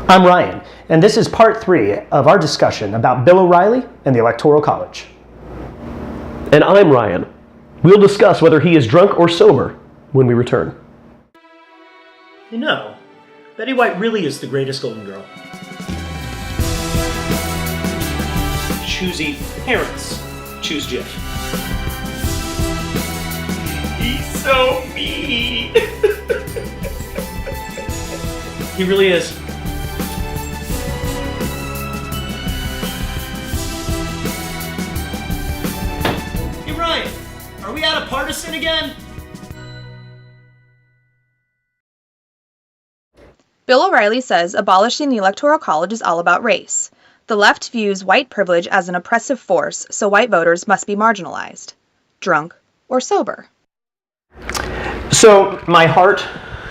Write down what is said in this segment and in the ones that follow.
I'm Ryan, and this is part 3 of our discussion about Bill O'Reilly and the Electoral College. And I'm Ryan. We'll discuss whether he is drunk or sober when we return. You know, Betty White really is the greatest Golden Girl. Choosy parents choose Jif. He's so mean. He really is. Hey Ryan, are we out of partisan again? Bill O'Reilly says abolishing the Electoral College is all about race. The left views white privilege as an oppressive force, so white voters must be marginalized. Drunk or sober? So, my heart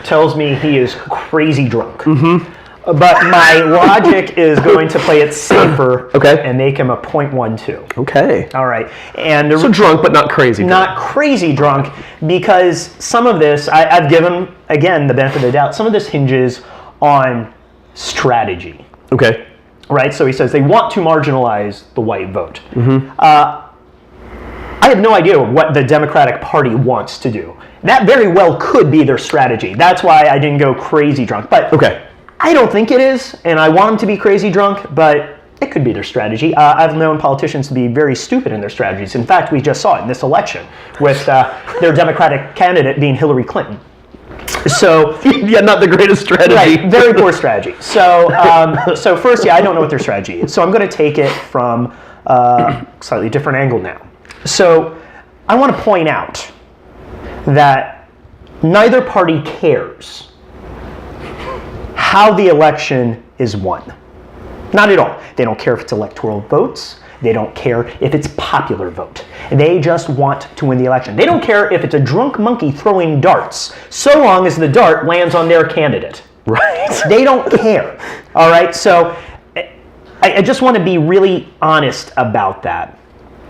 tells me he is crazy drunk. But my logic is going to play it safer and make him a 0.12. Okay. All right. And So drunk, but not crazy drunk. Not crazy drunk, because some of this, I've given, again, the benefit of the doubt, some of this hinges on strategy. Okay. Right? So he says they want to marginalize the white vote. I have no idea what the Democratic Party wants to do. That very well could be their strategy. That's why I didn't go crazy drunk. But I don't think it is, and I want them to be crazy drunk, but it could be their strategy. I've known politicians to be very stupid in their strategies. In fact, we just saw it in this election with their Democratic candidate being Hillary Clinton. So yeah, not the greatest strategy. Right, very poor strategy. So, so first, I don't know what their strategy is. So I'm going to take it from a slightly different angle now. So I want to point out that neither party cares how the election is won. Not at all. They don't care if it's electoral votes. They don't care if it's popular vote. They just want to win the election. They don't care if it's a drunk monkey throwing darts, so long as the dart lands on their candidate. Right. They don't care. All right? So I just want to be really honest about that.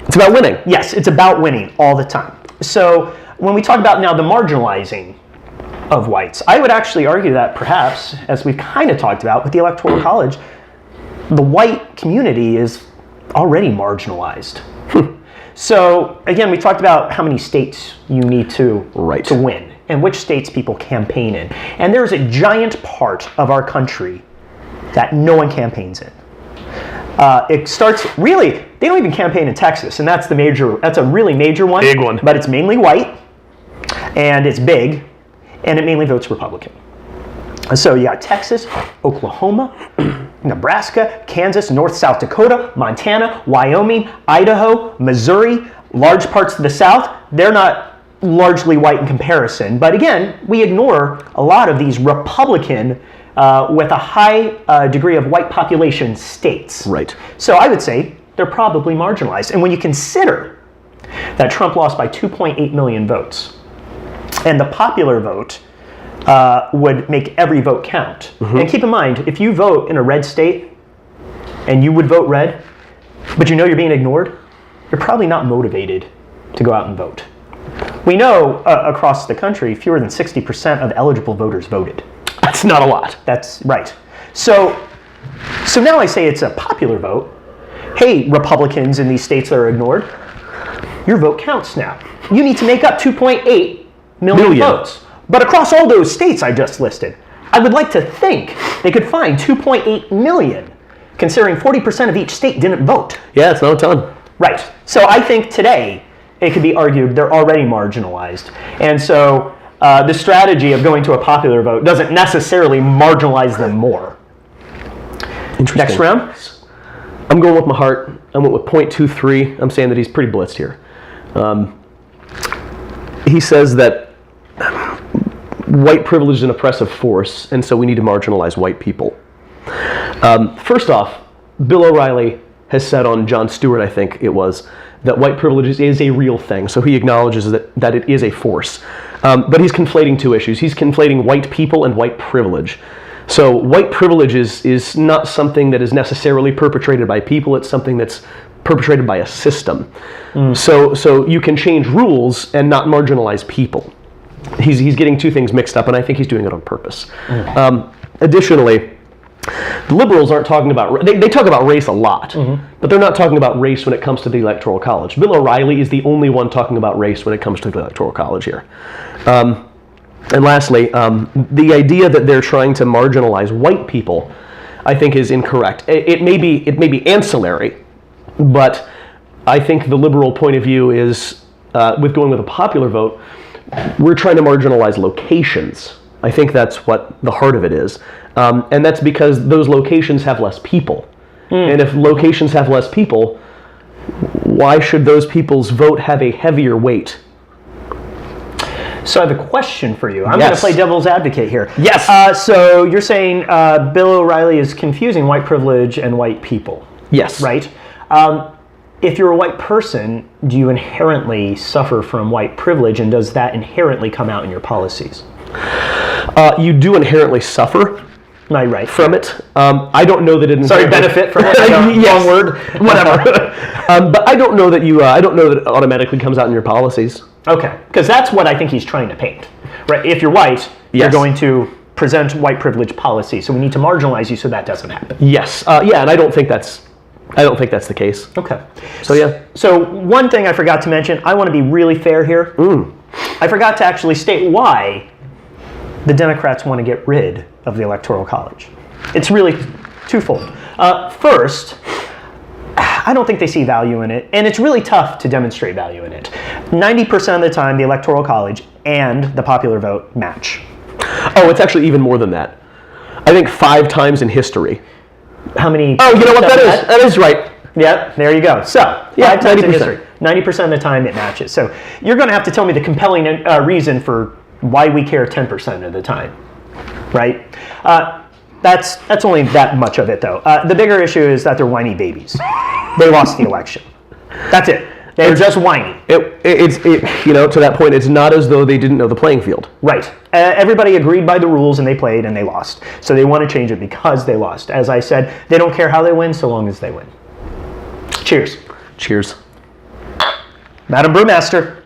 It's about winning. Yes, it's about winning all the time. So when we talk about now the marginalizing of whites, I would actually argue that perhaps, as we've kind of talked about with the Electoral College, the white community is already marginalized. So again, we talked about how many states you need to win and which states people campaign in. And there's a giant part of our country that no one campaigns in. It starts, really, they don't even campaign in Texas, and that's a really major one. Big one. But it's mainly white, and it's big, and it mainly votes Republican. So you got Texas, Oklahoma, Nebraska, Kansas, North, South Dakota, Montana, Wyoming, Idaho, Missouri, large parts of the South. They're not largely white in comparison. But again, we ignore a lot of these Republican with a high degree of white population states. Right. So I would say they're probably marginalized. And when you consider that Trump lost by 2.8 million votes, and the popular vote would make every vote count. And keep in mind, if you vote in a red state, and you would vote red, but you know you're being ignored, you're probably not motivated to go out and vote. We know across the country, fewer than 60% of eligible voters voted. That's not a lot. That's right. So now I say it's a popular vote. Hey, Republicans in these states that are ignored, your vote counts now. You need to make up 2.8 million votes. But across all those states I just listed, I would like to think they could find 2.8 million, considering 40% of each state didn't vote. Yeah, it's not a ton. Right. So I think today it could be argued they're already marginalized. And so the strategy of going to a popular vote doesn't necessarily marginalize them more. Interesting. Next round? I'm going with my heart. I went with 0.23. I'm saying that he's pretty blitzed here. He says that white privilege is an oppressive force, and so we need to marginalize white people. First off, Bill O'Reilly has said on Jon Stewart, I think it was, that white privilege is a real thing. So he acknowledges that it is a force. But he's conflating two issues. He's conflating white people and white privilege. So white privilege is not something that is necessarily perpetrated by people. It's something that's perpetrated by a system. So you can change rules and not marginalize people. He's getting two things mixed up, and I think he's doing it on purpose. Additionally, the liberals aren't talking about, they talk about race a lot, but they're not talking about race when it comes to the Electoral College. Bill O'Reilly is the only one talking about race when it comes to the Electoral College here. And lastly, the idea that they're trying to marginalize white people, I think, is incorrect. It may be ancillary, but I think the liberal point of view is, with going with a popular vote, we're trying to marginalize locations. I think that's what the heart of it is. And that's because those locations have less people. And if locations have less people, why should those people's vote have a heavier weight? So I have a question for you. I'm Yes. going to play devil's advocate here. Yes. So you're saying Bill O'Reilly is confusing white privilege and white people, Yes. right? If you're a white person, do you inherently suffer from white privilege, and does that inherently come out in your policies? You do inherently suffer Am I right? from it. I don't know that it. Sorry, benefit from it. Yes. Wrong word. Whatever. But I don't know that you. I don't know that it automatically comes out in your policies. Okay, because that's what I think he's trying to paint, right? If you're white, you're Yes. going to present white privilege policy, so we need to marginalize you so that doesn't happen. Yes. Yeah, and I don't think that's the case. Okay. So yeah. So one thing I forgot to mention, I want to be really fair here. I forgot to actually state why the Democrats want to get rid of the Electoral College. It's really twofold. First, I don't think they see value in it, and it's really tough to demonstrate value in it. 90% of the time, the Electoral College and the popular vote match. Oh, it's actually even more than that. I think 5 times in history. How many? Oh, you know what that is? That is right. Yeah, there you go. So, Yeah, 5 times in 90%. history. 90% of the time it matches. So you're going to have to tell me the compelling reason for why we care 10% of the time, right? That's only that much of it, though. The bigger issue is that they're whiny babies. They lost the election. That's it. They're just whiny. It's to that point, it's not as though they didn't know the playing field. Right. Everybody agreed by the rules and they played and they lost. So they want to change it because they lost. As I said, they don't care how they win so long as they win. Cheers. Cheers. Madam Brewmaster.